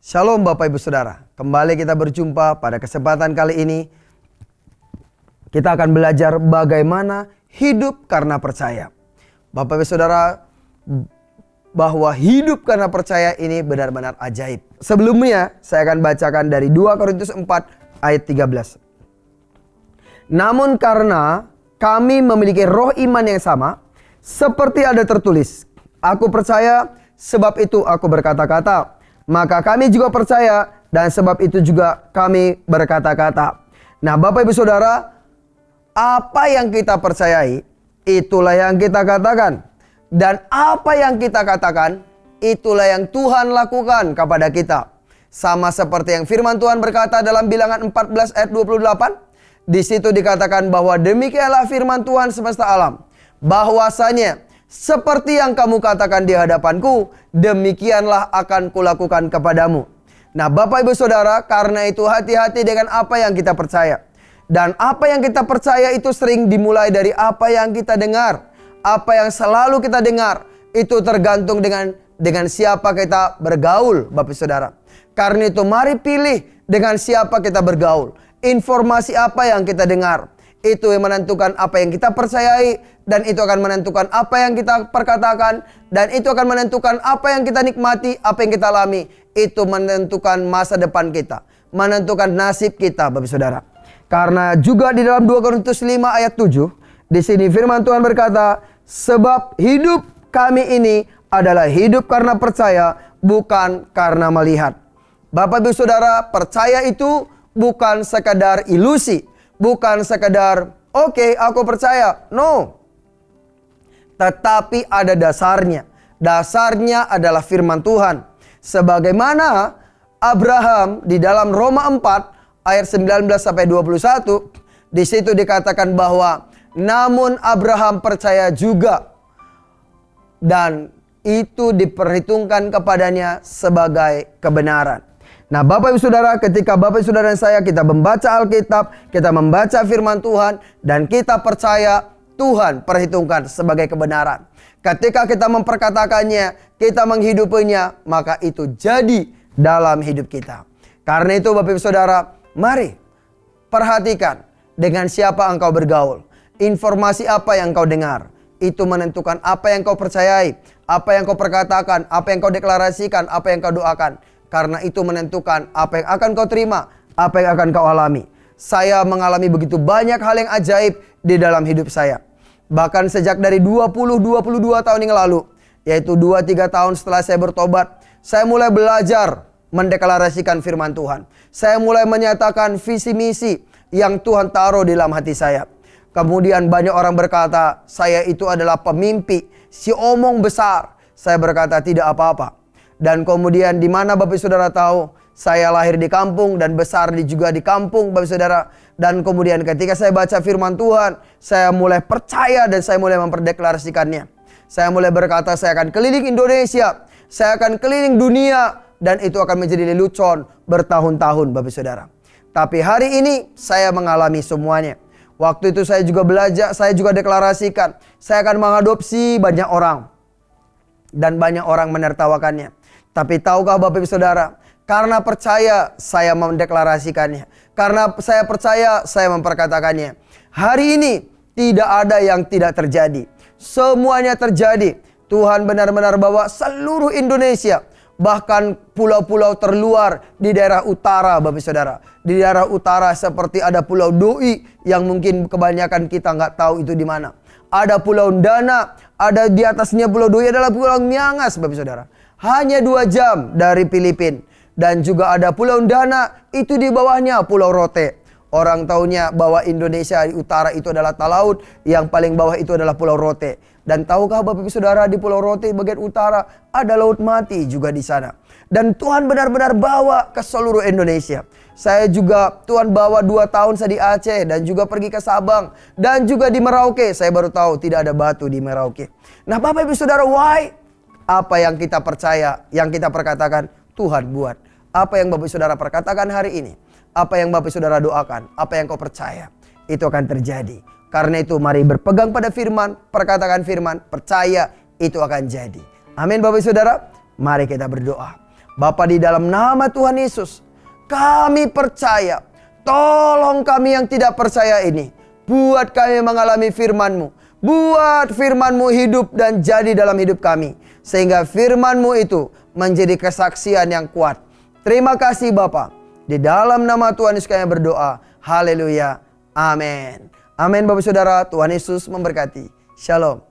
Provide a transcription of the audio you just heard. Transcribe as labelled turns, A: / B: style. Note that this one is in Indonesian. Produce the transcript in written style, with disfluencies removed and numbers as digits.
A: Shalom Bapak Ibu Saudara, kembali kita berjumpa pada kesempatan kali ini. Kita akan belajar bagaimana hidup karena percaya. Bapak Ibu Saudara, bahwa hidup karena percaya ini benar-benar ajaib. Sebelumnya saya akan bacakan dari 2 Korintus 4 ayat 13. Namun karena kami memiliki roh iman yang sama, seperti ada tertulis, aku percaya sebab itu aku berkata-kata. Maka kami juga percaya dan sebab itu juga kami berkata-kata. Nah Bapak Ibu Saudara, apa yang kita percayai, itulah yang kita katakan. Dan apa yang kita katakan, itulah yang Tuhan lakukan kepada kita. Sama seperti yang firman Tuhan berkata dalam Bilangan 14 ayat 28. Di situ dikatakan bahwa demikianlah firman Tuhan semesta alam. Bahwasanya seperti yang kamu katakan di hadapanku, demikianlah akan kulakukan kepadamu. Nah Bapak Ibu Saudara, karena itu hati-hati dengan apa yang kita percaya. Dan apa yang kita percaya itu sering dimulai dari apa yang kita dengar. Apa yang selalu kita dengar, itu tergantung dengan siapa kita bergaul Bapak Ibu Saudara. Karena itu mari pilih dengan siapa kita bergaul. Informasi apa yang kita dengar, itu yang menentukan apa yang kita percayai. Dan itu akan menentukan apa yang kita perkatakan. Dan itu akan menentukan apa yang kita nikmati, apa yang kita alami. Itu menentukan masa depan kita, menentukan nasib kita Bapak Saudara. Karena juga di dalam 2 Korintus 5 ayat 7, di sini firman Tuhan berkata, sebab hidup kami ini adalah hidup karena percaya, bukan karena melihat. Bapak Ibu Saudara, percaya itu bukan sekadar ilusi. Bukan sekadar, oke, aku percaya. No. Tetapi ada dasarnya. Dasarnya adalah firman Tuhan. Sebagaimana Abraham di dalam Roma 4 ayat 19 sampai 21, di situ dikatakan bahwa namun Abraham percaya juga dan itu diperhitungkan kepadanya sebagai kebenaran. Nah Bapak Ibu Saudara, ketika Bapak Ibu Saudara dan saya kita membaca Alkitab, kita membaca firman Tuhan dan kita percaya, Tuhan perhitungkan sebagai kebenaran. Ketika kita memperkatakannya, kita menghidupinya, maka itu jadi dalam hidup kita. Karena itu Bapak Ibu Saudara, mari perhatikan dengan siapa engkau bergaul. Informasi apa yang kau dengar, itu menentukan apa yang kau percayai, apa yang kau perkatakan, apa yang kau deklarasikan, apa yang kau doakan. Karena itu menentukan apa yang akan kau terima, apa yang akan kau alami. Saya mengalami begitu banyak hal yang ajaib di dalam hidup saya. Bahkan sejak dari 22 tahun yang lalu, yaitu 2-3 tahun setelah saya bertobat, saya mulai belajar mendeklarasikan firman Tuhan. Saya mulai menyatakan visi misi yang Tuhan taruh di dalam hati saya. Kemudian banyak orang berkata, saya itu adalah pemimpi, si omong besar. Saya berkata tidak apa-apa. Dan kemudian di mana Bapak Saudara tahu, saya lahir di kampung dan besar juga di kampung Bapak Saudara. Dan kemudian ketika saya baca firman Tuhan, saya mulai percaya dan saya mulai memperdeklarasikannya. Saya mulai berkata, saya akan keliling Indonesia, saya akan keliling dunia, dan itu akan menjadi lelucon bertahun-tahun Bapak Saudara. Tapi hari ini saya mengalami semuanya. Waktu itu saya juga belajar, saya juga deklarasikan, saya akan mengadopsi banyak orang. Dan banyak orang menertawakannya. Tapi tahukah Bapak Ibu Saudara, karena percaya saya mendeklarasikannya. Karena saya percaya saya memperkatakannya. Hari ini tidak ada yang tidak terjadi. Semuanya terjadi. Tuhan benar-benar bawa seluruh Indonesia. Bahkan pulau-pulau terluar di daerah utara Bapak Saudara. Di daerah utara seperti ada Pulau Doi yang mungkin kebanyakan kita nggak tahu itu di mana. Ada Pulau Dana, ada di atasnya Pulau Doi adalah Pulau Miangas Bapak Saudara. Hanya 2 jam dari Filipina. Dan juga ada Pulau Dana, itu di bawahnya Pulau Rote. Orang taunya bahwa Indonesia di utara itu adalah talaut, yang paling bawah itu adalah Pulau Rote. Dan tahukah Bapak Ibu Saudara, di Pulau Rote bagian utara ada Laut Mati juga di sana. Dan Tuhan benar-benar bawa ke seluruh Indonesia. Saya juga, Tuhan bawa 2 tahun saya di Aceh dan juga pergi ke Sabang. Dan juga di Merauke, saya baru tahu tidak ada batu di Merauke. Nah Bapak Ibu Saudara, why? Apa yang kita percaya, yang kita perkatakan, Tuhan buat. Apa yang Bapak Saudara perkatakan hari ini, apa yang Bapak Saudara doakan, apa yang kau percaya, itu akan terjadi. Karena itu mari berpegang pada firman, perkatakan firman, percaya itu akan jadi. Amin Bapak Saudara, mari kita berdoa. Bapa, di dalam nama Tuhan Yesus, kami percaya. Tolong kami yang tidak percaya ini. Buat kami mengalami firman-Mu. Buat firman-Mu hidup dan jadi dalam hidup kami. Sehingga firman-Mu itu menjadi kesaksian yang kuat. Terima kasih Bapa. Di dalam nama Tuhan Yesus kami berdoa. Haleluya. Amin. Amin Bapak Saudara. Tuhan Yesus memberkati. Shalom.